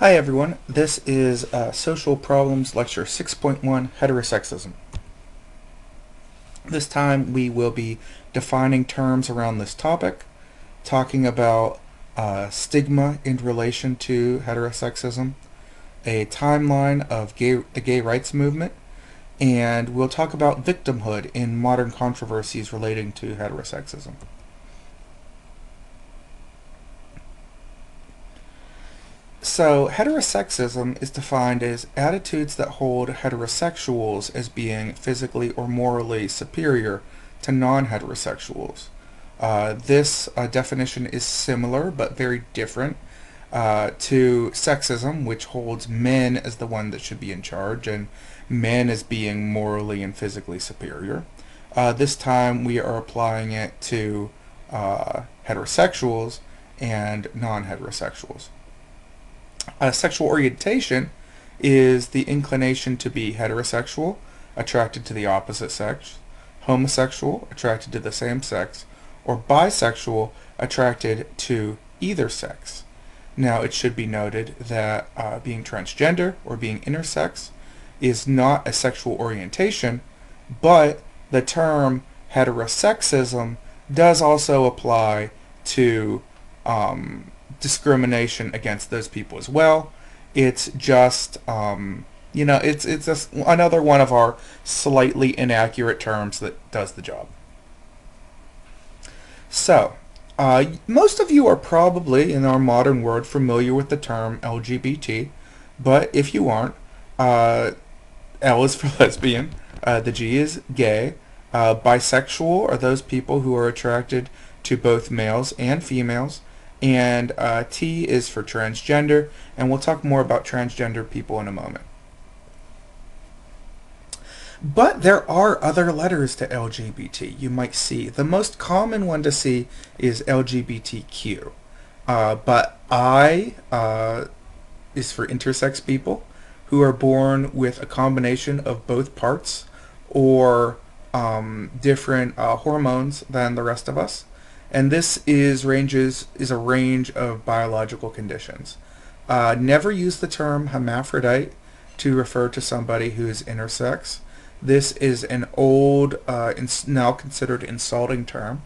Hi everyone, this is Social Problems Lecture 6.1, Heterosexism. This time we will be defining terms around this topic, talking about stigma in relation to heterosexism, a timeline of the gay rights movement, and we'll talk about victimhood in modern controversies relating to heterosexism. So, heterosexism is defined as attitudes that hold heterosexuals as being physically or morally superior to non-heterosexuals. This definition is similar but very different to sexism, which holds men as the one that should be in charge and men as being morally and physically superior. This time we are applying it to heterosexuals and non-heterosexuals. Sexual orientation is the inclination to be heterosexual, attracted to the opposite sex, homosexual, attracted to the same sex, or bisexual, attracted to either sex. Now, it should be noted that being transgender or being intersex is not a sexual orientation, but the term heterosexism does also apply to discrimination against those people as well. It's just, it's just another one of our slightly inaccurate terms that does the job. So, most of you are probably, in our modern world, familiar with the term LGBT, but if you aren't, L is for lesbian, the G is gay, bisexual are those people who are attracted to both males and females, and T is for transgender, and we'll talk more about transgender people in a moment. But there are other letters to LGBT you might see. The most common one to see is LGBTQ. But I is for intersex people who are born with a combination of both parts or different hormones than the rest of us. And this is a range of biological conditions. Never use the term hermaphrodite to refer to somebody who is intersex. This is an old, now considered insulting term.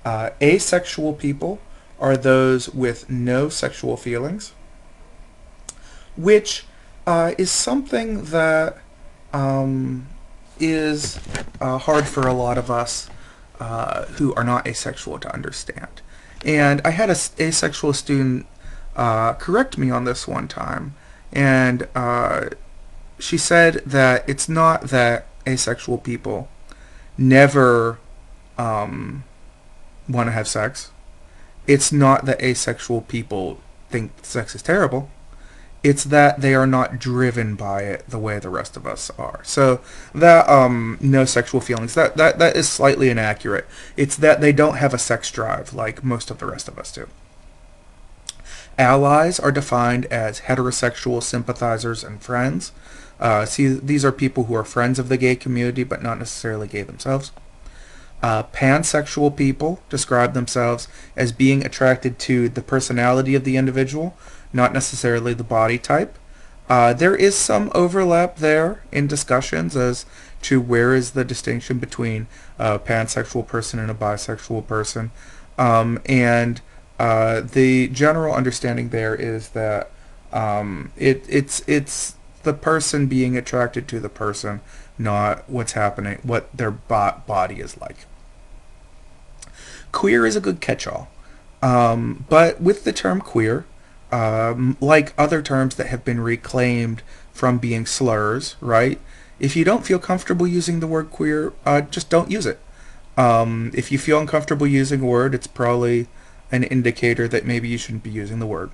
Asexual people are those with no sexual feelings, which is something that is hard for a lot of us who are not asexual to understand. And I had an asexual student correct me on this one time, and she said that it's not that asexual people never want to have sex. It's not that asexual people think sex is terrible. It's that they are not driven by it the way the rest of us are. So that no sexual feelings, that is slightly inaccurate. It's that they don't have a sex drive like most of the rest of us do. Allies are defined as heterosexual sympathizers and friends. These are people who are friends of the gay community but not necessarily gay themselves. Pansexual people describe themselves as being attracted to the personality of the individual, not necessarily the body type. There is some overlap there in discussions as to where is the distinction between a pansexual person and a bisexual person. And the general understanding there is that it's the person being attracted to the person, not what's happening, what their body is like. Queer is a good catch-all. But with the term queer, like other terms that have been reclaimed from being slurs, right? If you don't feel comfortable using the word queer, just don't use it. If you feel uncomfortable using a word, it's probably an indicator that maybe you shouldn't be using the word.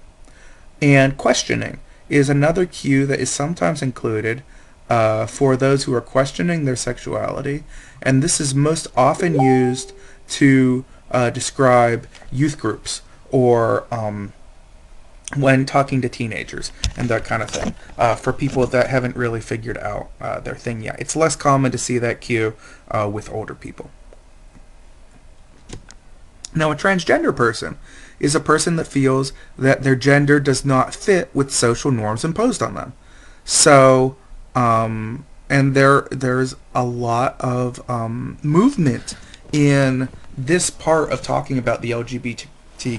And questioning is another cue that is sometimes included for those who are questioning their sexuality, and this is most often used to describe youth groups or when talking to teenagers and that kind of thing, for people that haven't really figured out their thing yet. It's less common to see that cue with older people. Now, a transgender person is a person that feels that their gender does not fit with social norms imposed on them. So, and there's a lot of movement in this part of talking about the LGBT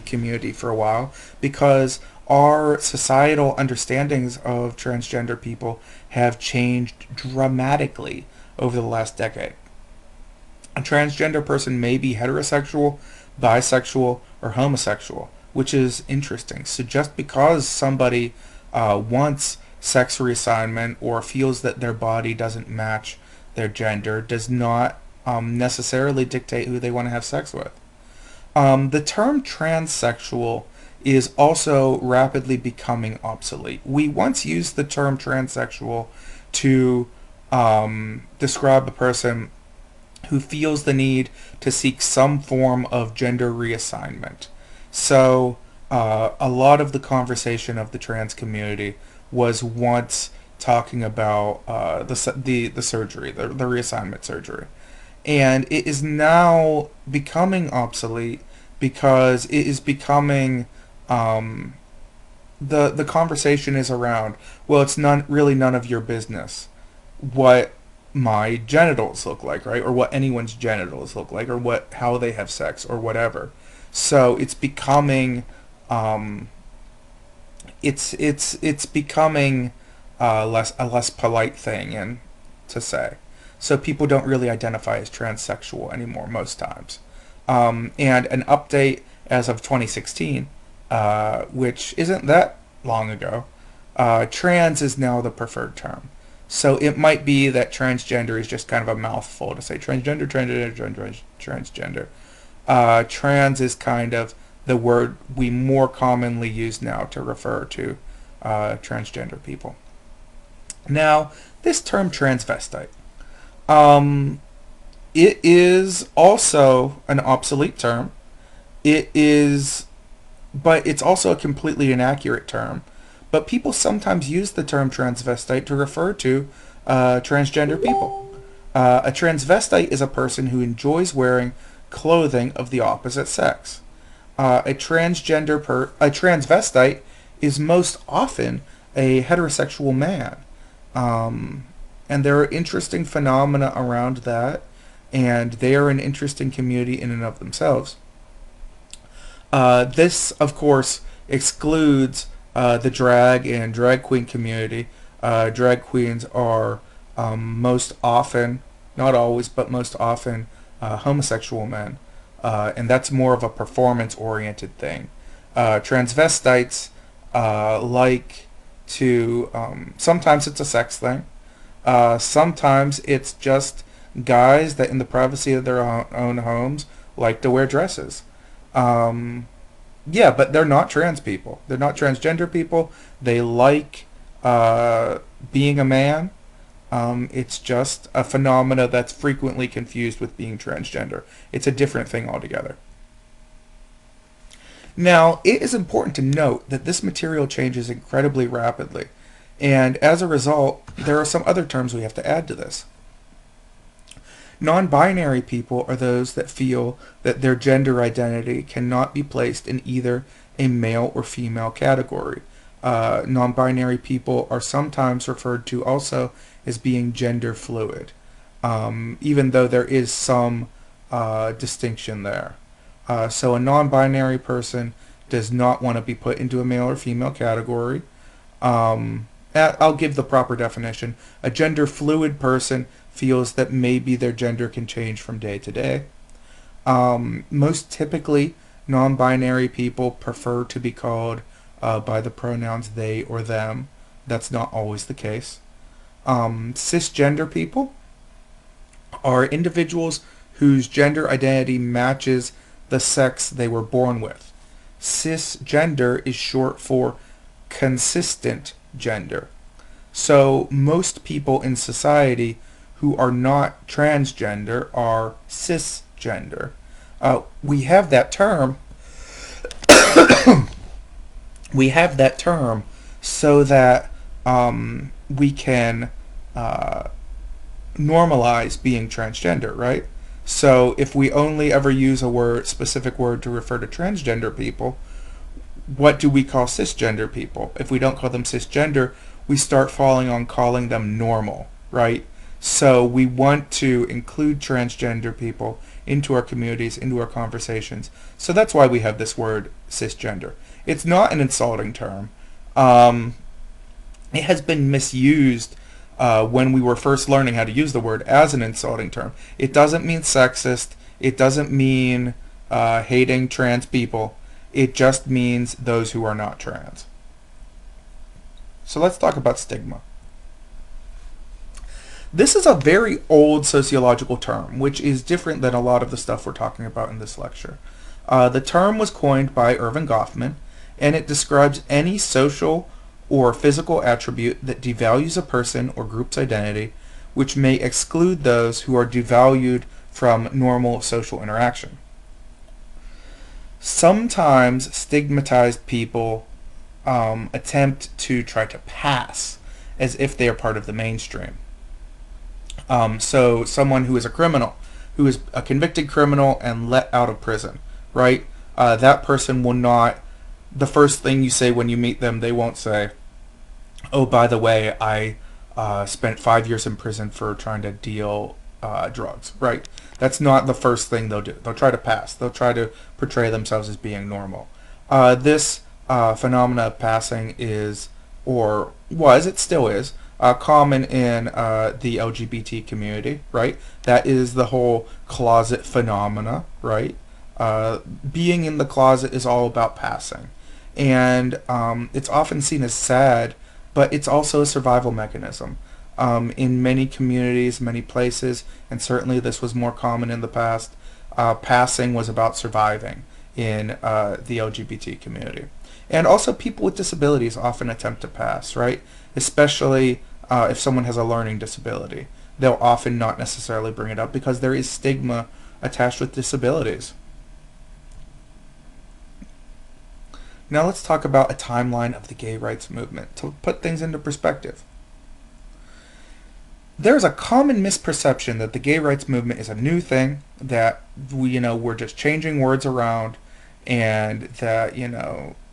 community for a while, because our societal understandings of transgender people have changed dramatically over the last decade. A transgender person may be heterosexual, bisexual, or homosexual, which is interesting. So just because somebody wants sex reassignment or feels that their body doesn't match their gender does not necessarily dictate who they want to have sex with. The term transsexual is also rapidly becoming obsolete. We once used the term transsexual to describe a person who feels the need to seek some form of gender reassignment. So, a lot of the conversation of the trans community was once talking about the surgery, the reassignment surgery, and it is now becoming obsolete because it is becoming the conversation is around, well, it's none of your business what my genitals look like, right? Or what anyone's genitals look like, or how they have sex, or whatever. So it's becoming it's becoming a less polite thing and to say. So people don't really identify as transsexual anymore most times. And an update as of 2016, which isn't that long ago, trans is now the preferred term. So it might be that transgender is just kind of a mouthful to say transgender. Trans is kind of the word we more commonly use now to refer to transgender people. Now, this term transvestite, it is also an obsolete term. But it's also a completely inaccurate term. But people sometimes use the term transvestite to refer to transgender people. A transvestite is a person who enjoys wearing clothing of the opposite sex. A transvestite is most often a heterosexual man. And there are interesting phenomena around that, and they are an interesting community in and of themselves. This, of course, excludes the drag and drag queen community. Drag queens are most often, not always, but most often, homosexual men. And that's more of a performance-oriented thing. Transvestites like to, sometimes it's a sex thing. Sometimes it's just guys that in the privacy of their own homes like to wear dresses. Yeah, but they're not trans people. They're not transgender people. They like being a man. It's just a phenomena that's frequently confused with being transgender. It's a different thing altogether. Now, it is important to note that this material changes incredibly rapidly, and as a result, there are some other terms we have to add to this. Non-binary people are those that feel that their gender identity cannot be placed in either a male or female category. Non-binary people are sometimes referred to also as being gender fluid, even though there is some distinction there. So a non-binary person does not want to be put into a male or female category. I'll give the proper definition. A gender fluid person feels that maybe their gender can change from day to day. Most typically, non-binary people prefer to be called by the pronouns they or them. That's not always the case. Cisgender people are individuals whose gender identity matches the sex they were born with. Cisgender is short for consistent gender. So most people in society who are not transgender are cisgender. We have that term. We have that term so that we can normalize being transgender, right? So if we only ever use a specific word to refer to transgender people, what do we call cisgender people? If we don't call them cisgender, we start falling on calling them normal, right? So we want to include transgender people into our communities, into our conversations. So that's why we have this word cisgender. It's not an insulting term. Um, it has been misused when we were first learning how to use the word as an insulting term. It doesn't mean sexist. It doesn't mean hating trans people. It just means those who are not trans. So let's talk about stigma. This is a very old sociological term, which is different than a lot of the stuff we're talking about in this lecture. The term was coined by Irving Goffman, and it describes any social or physical attribute that devalues a person or group's identity, which may exclude those who are devalued from normal social interaction. Sometimes stigmatized people attempt to try to pass as if they are part of the mainstream. So someone who is a criminal, who is a convicted criminal and let out of prison, right? That person will not, the first thing you say when you meet them, they won't say, oh, by the way, I spent 5 years in prison for trying to deal drugs, right? That's not the first thing they'll do. They'll try to pass. They'll try to portray themselves as being normal. This phenomena of passing is, or was, it still is, common in the LGBT community, right? That is the whole closet phenomena, right? Being in the closet is all about passing. And it's often seen as sad, but it's also a survival mechanism. In many communities, many places, and certainly this was more common in the past, passing was about surviving in the LGBT community. And also people with disabilities often attempt to pass, right? Especially if someone has a learning disability. They'll often not necessarily bring it up because there is stigma attached with disabilities. Now let's talk about a timeline of the gay rights movement to put things into perspective. There's a common misperception that the gay rights movement is a new thing, that we're just changing words around, and that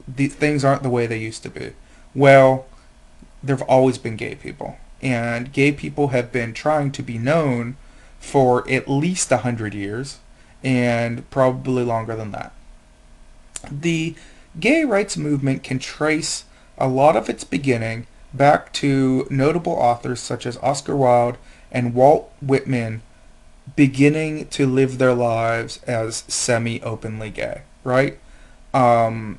the things aren't the way they used to be. Well, there've always been gay people, and gay people have been trying to be known for at least 100 years, and probably longer than that. The gay rights movement can trace a lot of its beginning back to notable authors such as Oscar Wilde and Walt Whitman beginning to live their lives as semi-openly gay, right?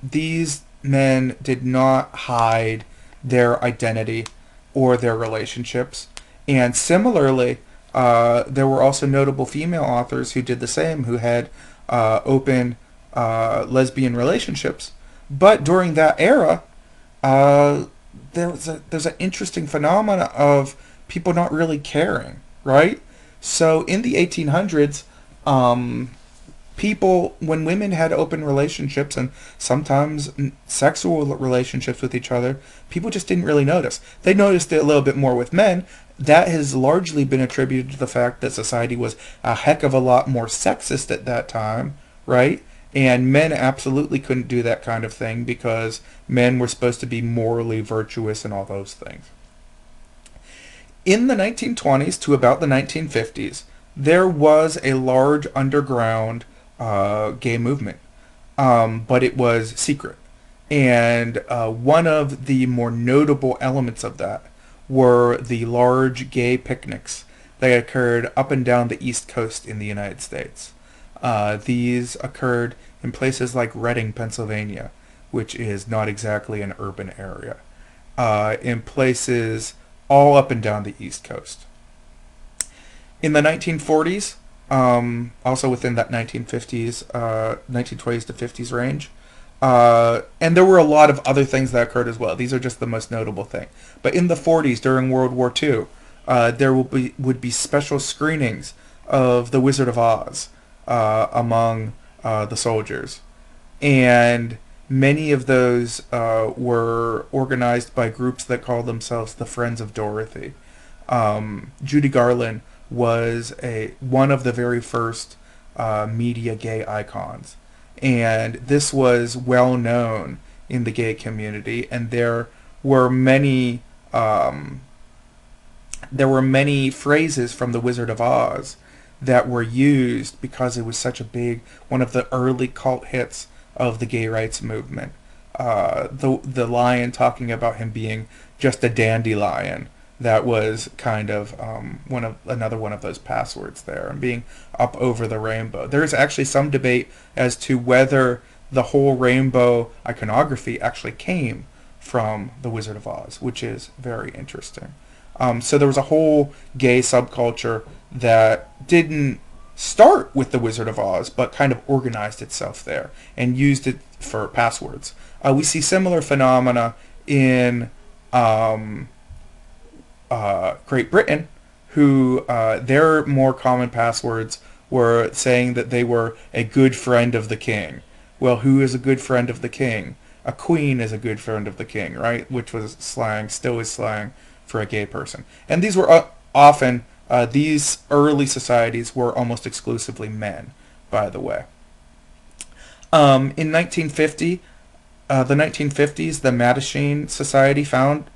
These men did not hide their identity or their relationships. And similarly, there were also notable female authors who did the same, who had open lesbian relationships. But during that era, there's an interesting phenomena of people not really caring, right? So in the 1800s, people, when women had open relationships and sometimes sexual relationships with each other, people just didn't really notice. They noticed it a little bit more with men. That has largely been attributed to the fact that society was a heck of a lot more sexist at that time, right? And men absolutely couldn't do that kind of thing because men were supposed to be morally virtuous and all those things. In the 1920s to about the 1950s, there was a large underground gay movement, but it was secret. And one of the more notable elements of that were the large gay picnics that occurred up and down the East Coast in the United States. These occurred in places like Reading, Pennsylvania, which is not exactly an urban area, in places all up and down the East Coast. In the 1940s, also within that 1950s, 1920s to 50s range, and there were a lot of other things that occurred as well. These are just the most notable thing. But in the 40s, during World War II, there would be special screenings of The Wizard of Oz among the soldiers. And many of those were organized by groups that called themselves the Friends of Dorothy. Judy Garland was one of the very first media gay icons. And this was well known in the gay community, and were many um, there were many phrases from The Wizard of Oz that were used because it was such a big one of the early cult hits of the gay rights movement. The lion talking about him being just a dandelion, that was kind of another one of those passwords there, and being up over the rainbow. There is actually some debate as to whether the whole rainbow iconography actually came from The Wizard of Oz, which is very interesting. So there was a whole gay subculture that didn't start with The Wizard of Oz, but kind of organized itself there and used it for passwords. We see similar phenomena in Great Britain, who their more common passwords were saying that they were a good friend of the king. Well, who is a good friend of the king? A queen is a good friend of the king, right? Which was slang, still is slang for a gay person. And these were often, these early societies were almost exclusively men, by the way. In 1950, the 1950s, the Mattachine Society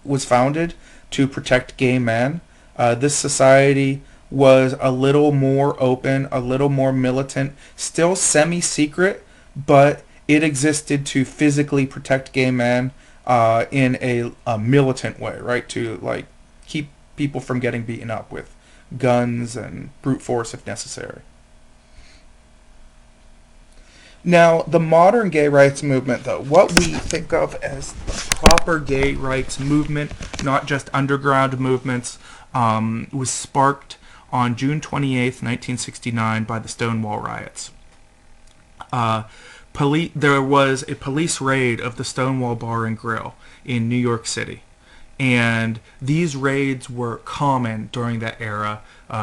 was founded to protect gay men. This society was a little more open, a little more militant, still semi-secret, but it existed to physically protect gay men in a militant way, right? To like keep people from getting beaten up with guns and brute force if necessary. Now, the modern gay rights movement, though, what we think of as the proper gay rights movement, not just underground movements, was sparked on June 28th, 1969 by the Stonewall riots. There was a police raid of the Stonewall Bar and Grill in New York City. And these raids were common during that era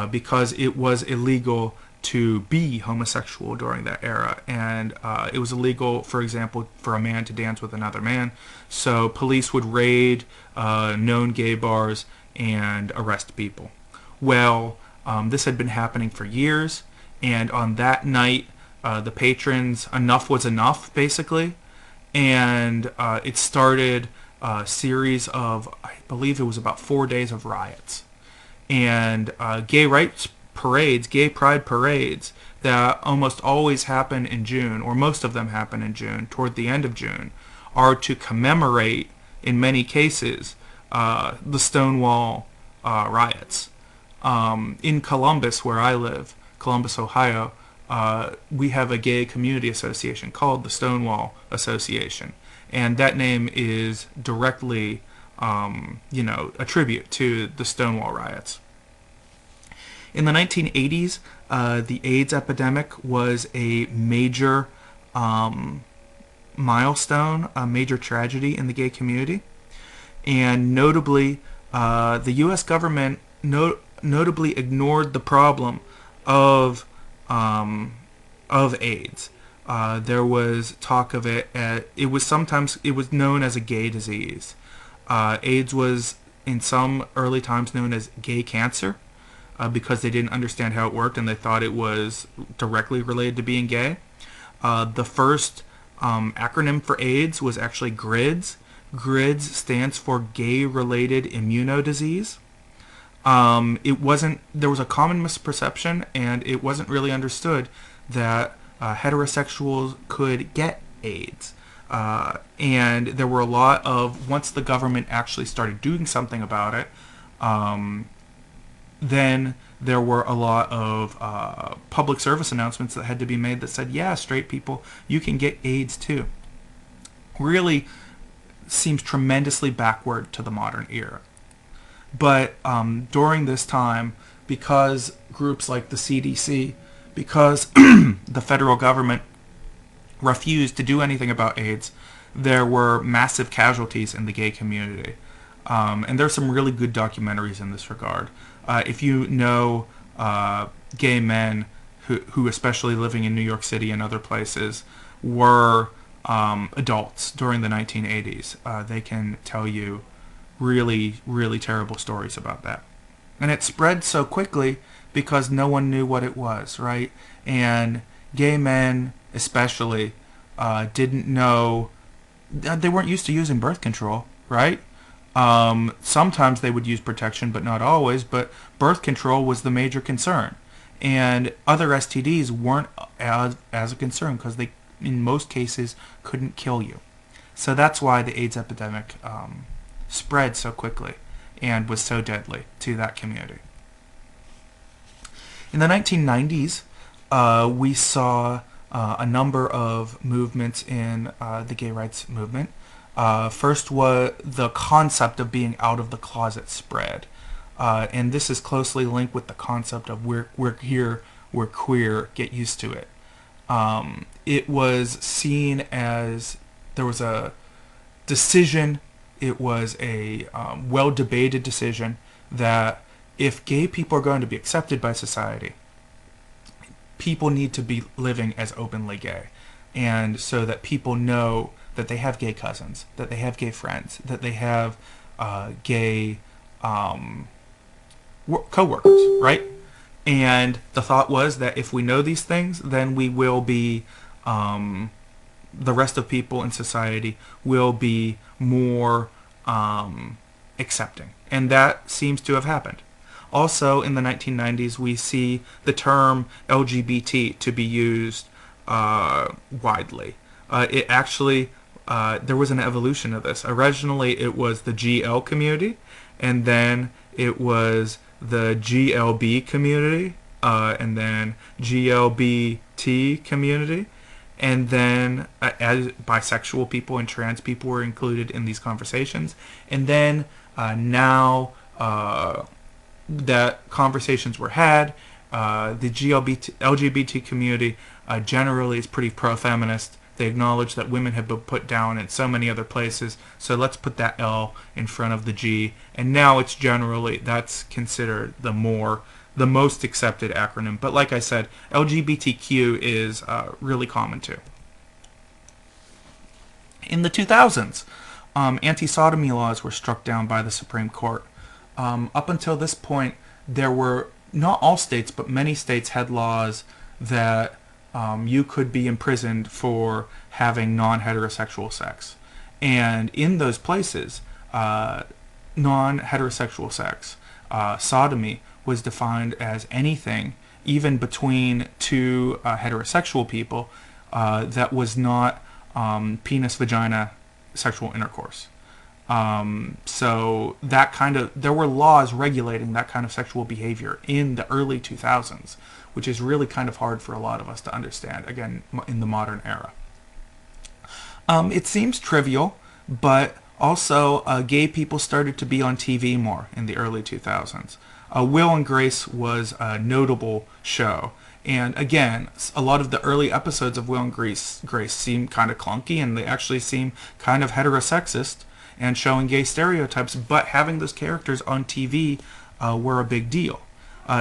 because it was illegal to be homosexual during that era. And it was illegal, for example, for a man to dance with another man. So police would raid known gay bars and arrest people. Well, this had been happening for years. And on that night, the patrons, enough was enough, basically. And it started a series of, I believe it was about 4 days of riots. And gay rights parades, gay pride parades, that almost always happen in June, or most of them happen in June, toward the end of June, are to commemorate, in many cases, the Stonewall riots. In Columbus, where I live, Columbus, Ohio, we have a gay community association called the Stonewall Association. And that name is directly, a tribute to the Stonewall riots. In the 1980s, the AIDS epidemic was a major milestone, a major tragedy in the gay community. And notably, the U.S. government notably ignored the problem of AIDS. There was talk of it. It was known as a gay disease. AIDS was in some early times known as gay cancer because they didn't understand how it worked and they thought it was directly related to being gay. The first acronym for AIDS was actually GRIDS. GRIDS stands for gay-related immunodisease. There was a common misperception, and it wasn't really understood that heterosexuals could get AIDS. And there were a lot of, once the government actually started doing something about it, then there were a lot of public service announcements that had to be made that said, yeah, straight people, you can get AIDS too. Really seems tremendously backward to the modern era. But during this time, because groups like the CDC, because the federal government refused to do anything about AIDS, there were massive casualties in the gay community. And there's some really good documentaries in this regard. If you know gay men who, especially living in New York City and other places, were adults during the 1980s, they can tell you really, really terrible stories about that. And it spread so quickly because no one knew what it was, right? And gay men especially didn't know they weren't used to using birth control, right? Sometimes they would use protection, but not always. But birth control was the major concern, and other STDs weren't as a concern because they, in most cases, couldn't kill you. So that's why the AIDS epidemic spread so quickly and was so deadly to that community. In the 1990s, we saw a number of movements in the gay rights movement. First was the concept of being out of the closet spread. And this is closely linked with the concept of we're here, we're queer, get used to it. It was seen as there was a decision, it was a well-debated decision that if gay people are going to be accepted by society, people need to be living as openly gay. And so that people know that they have gay cousins, that they have gay friends, that they have gay co-workers, right? And the thought was that if we know these things, then we will be, the rest of people in society will be more accepting. And that seems to have happened. Also, in the 1990s, we see the term LGBT to be used widely. It actually, there was an evolution of this. Originally, it was the GL community, and then it was the GLB community, and then GLBT community, and then as bisexual people and trans people were included in these conversations. And then now that conversations were had, the LGBT community generally is pretty pro-feminist. They acknowledge that women have been put down in so many other places, so let's put that L in front of the G. And now it's generally, that's considered the most accepted acronym. But like I said, LGBTQ is really common too. In the 2000s, anti-sodomy laws were struck down by the Supreme Court. Up until this point, there were, not all states, but many states had laws that you could be imprisoned for having non-heterosexual sex. And in those places, non-heterosexual sex, sodomy, was defined as anything, even between two heterosexual people, that was not penis-vagina sexual intercourse. So that there were laws regulating that kind of sexual behavior in the early 2000s, which is really kind of hard for a lot of us to understand, again, in the modern era. It seems trivial, but also gay people started to be on TV more in the early 2000s. Will and Grace was a notable show. And again, a lot of the early episodes of Will and Grace seem kind of clunky, and they actually seem kind of heterosexist and showing gay stereotypes, but having those characters on TV were a big deal.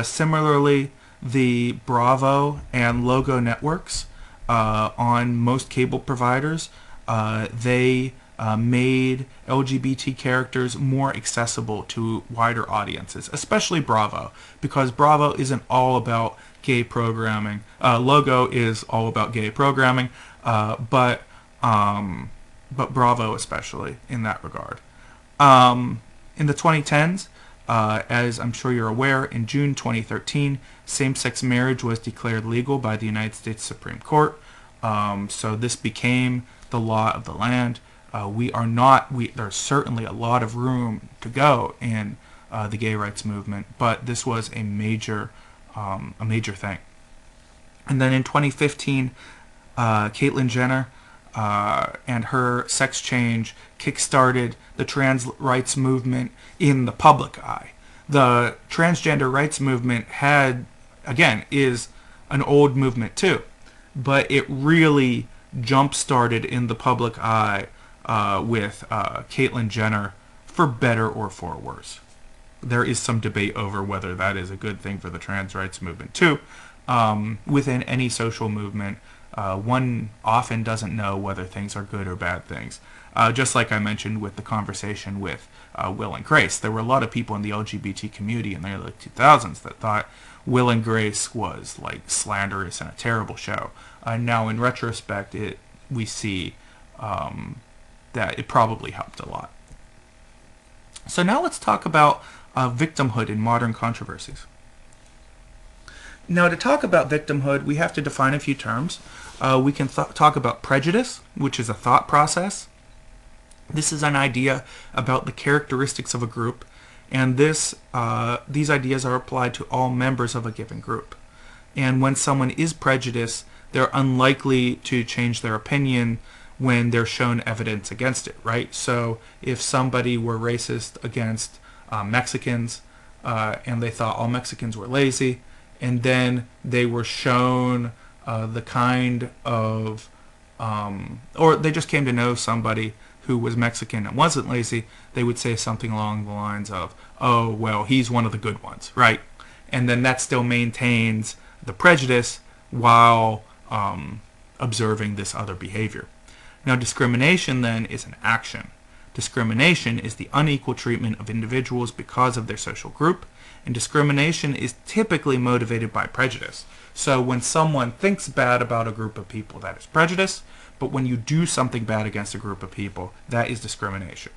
Similarly, the Bravo and Logo networks on most cable providers, they made LGBT characters more accessible to wider audiences, especially Bravo, because Bravo isn't all about gay programming. Logo is all about gay programming, but Bravo especially in that regard. In the 2010s, as I'm sure you're aware, in June 2013, same-sex marriage was declared legal by the United States Supreme Court. So this became the law of the land. There's certainly a lot of room to go in the gay rights movement, but this was a major thing. And then in 2015, Caitlyn Jenner and her sex change kickstarted the trans rights movement in the public eye. The transgender rights movement is an old movement too, but it really jump-started in the public eye with Caitlyn Jenner, for better or for worse. There is some debate over whether that is a good thing for the trans rights movement too. Within any social movement, one often doesn't know whether things are good or bad things. Just like I mentioned with the conversation with Will and Grace, there were a lot of people in the LGBT community in the early 2000s that thought Will and Grace was like slanderous and a terrible show. Now, in retrospect, we see that it probably helped a lot. So now let's talk about victimhood in modern controversies. Now, to talk about victimhood, we have to define a few terms. We can talk about prejudice, which is a thought process. This is an idea about the characteristics of a group, and these ideas are applied to all members of a given group. And when someone is prejudiced, they're unlikely to change their opinion when they're shown evidence against it, right? So if somebody were racist against Mexicans, and they thought all Mexicans were lazy, and then they were shown the kind of, or they just came to know somebody who was Mexican and wasn't lazy, they would say something along the lines of, oh, well, he's one of the good ones, right? And then that still maintains the prejudice while observing this other behavior. Now, discrimination then is an action. Discrimination is the unequal treatment of individuals because of their social group, and discrimination is typically motivated by prejudice. So when someone thinks bad about a group of people, that is prejudice, but when you do something bad against a group of people, that is discrimination.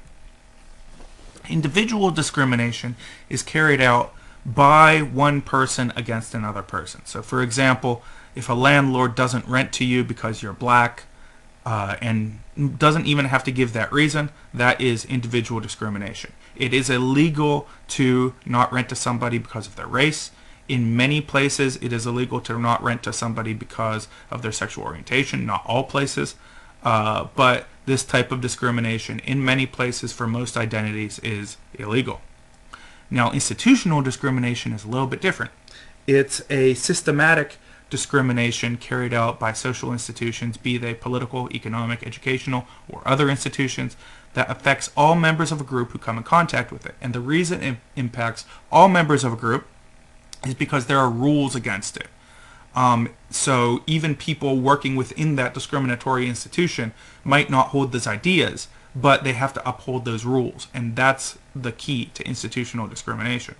Individual discrimination is carried out by one person against another person. So for example, if a landlord doesn't rent to you because you're black, and doesn't even have to give that reason, that is individual discrimination. It is illegal to not rent to somebody because of their race. In many places, it is illegal to not rent to somebody because of their sexual orientation. Not all places, but this type of discrimination in many places for most identities is illegal. Now, institutional discrimination is a little bit different. It's a systematic discrimination carried out by social institutions, be they political, economic, educational, or other institutions, that affects all members of a group who come in contact with it. And the reason it impacts all members of a group is because there are rules against it. So even people working within that discriminatory institution might not hold those ideas, but they have to uphold those rules. And that's the key to institutional discrimination.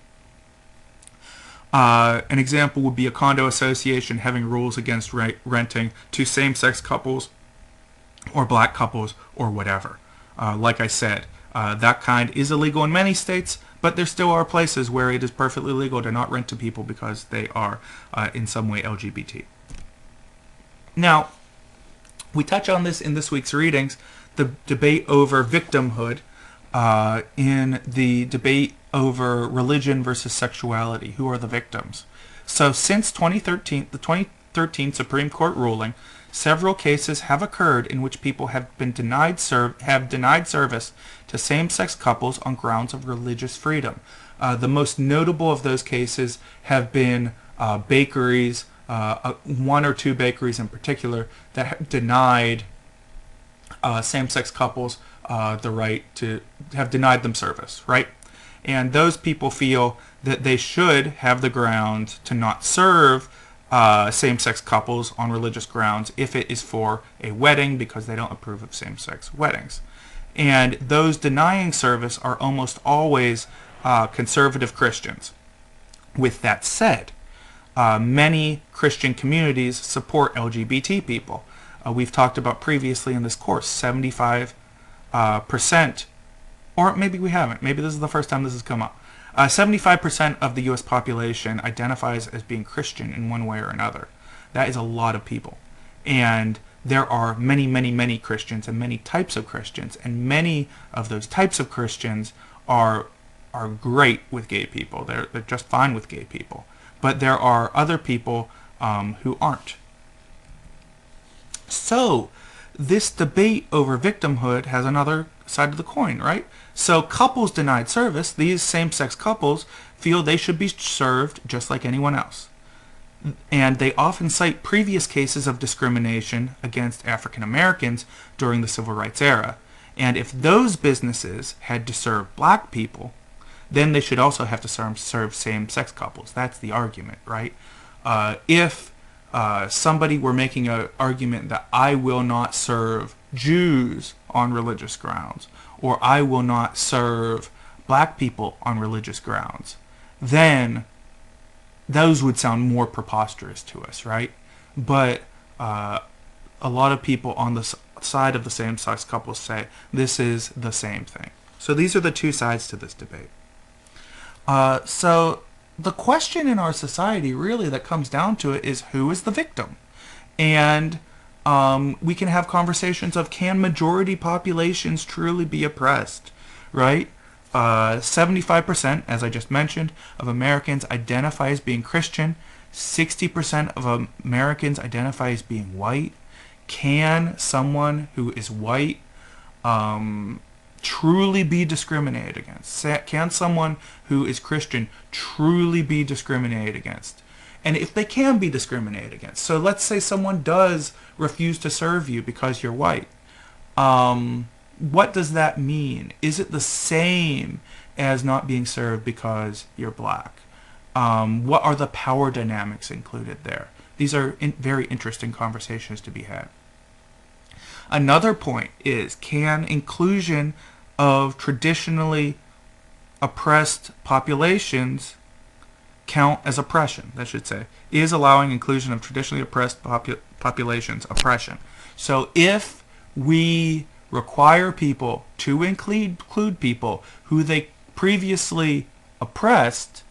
An example would be a condo association having rules against renting to same-sex couples or black couples or whatever. Like I said, that kind is illegal in many states, but there still are places where it is perfectly legal to not rent to people because they are in some way LGBT. Now, we touch on this in this week's readings, the debate over victimhood in the debate over religion versus sexuality. Who are the victims? So since 2013, the 2013 Supreme Court ruling, several cases have occurred in which people have been denied service to same-sex couples on grounds of religious freedom. The most notable of those cases have been bakeries, one or two bakeries in particular, that have denied same-sex couples the right to have denied them service, right? And those people feel that they should have the grounds to not serve same-sex couples on religious grounds if it is for a wedding, because they don't approve of same-sex weddings. And those denying service are almost always conservative Christians. With that said, many Christian communities support LGBT people. We've talked about previously in this course, 75%, or maybe we haven't. Maybe this is the first time this has come up. 75% of the U.S. population identifies as being Christian in one way or another. That is a lot of people. And there are many, many, many Christians and many types of Christians. And many of those types of Christians are great with gay people. They're just fine with gay people. But there are other people who aren't. So this debate over victimhood has another side of the coin, right? So couples denied service, these same-sex couples feel they should be served just like anyone else. And they often cite previous cases of discrimination against African Americans during the Civil Rights era. And if those businesses had to serve black people, then they should also have to serve same-sex couples. That's the argument, right? If somebody were making an argument that I will not serve Jews on religious grounds, or I will not serve black people on religious grounds, then those would sound more preposterous to us, right? But a lot of people on the outside of the same-sex couples say this is the same thing. So these are the two sides to this debate. So the question in our society really that comes down to it is, who is the victim? And we can have conversations of, can majority populations truly be oppressed, right? 75%, as I just mentioned, of Americans identify as being Christian. 60% of Americans identify as being white. Can someone who is white truly be discriminated against? Can someone who is Christian truly be discriminated against? And if they can be discriminated against, so let's say someone does refuse to serve you because you're white, what does that mean? Is it the same as not being served because you're black? What are the power dynamics included there? These are very interesting conversations to be had. Another point is, can inclusion of traditionally oppressed populations count as oppression? That should say, is allowing inclusion of traditionally oppressed populations oppression? So if we require people to include people who they previously oppressed,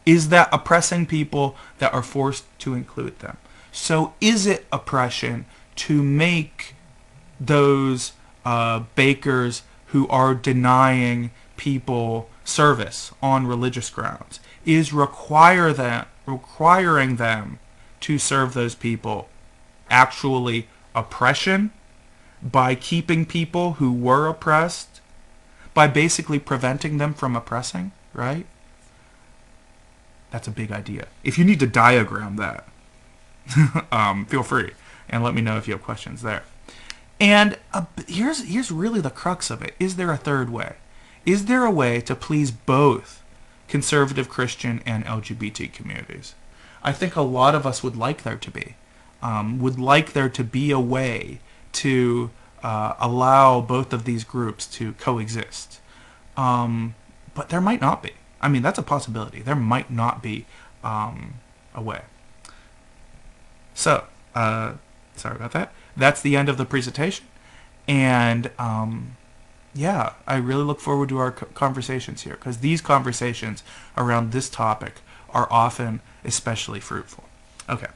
is that oppressing people that are forced to include them? So is it oppression to make those bakers who are denying people service on religious grounds, is requiring them to serve those people actually oppression by keeping people who were oppressed, by basically preventing them from oppressing, right? That's a big idea. If you need to diagram that, feel free and let me know if you have questions there. And here's really the crux of it. Is there a third way? Is there a way to please both conservative Christian and LGBT communities? I think a lot of us would like there to be. Would like there to be a way to allow both of these groups to coexist. But there might not be. I mean, that's a possibility. There might not be a way. So, sorry about that. That's the end of the presentation. And yeah, I really look forward to our conversations here, because these conversations around this topic are often especially fruitful. Okay.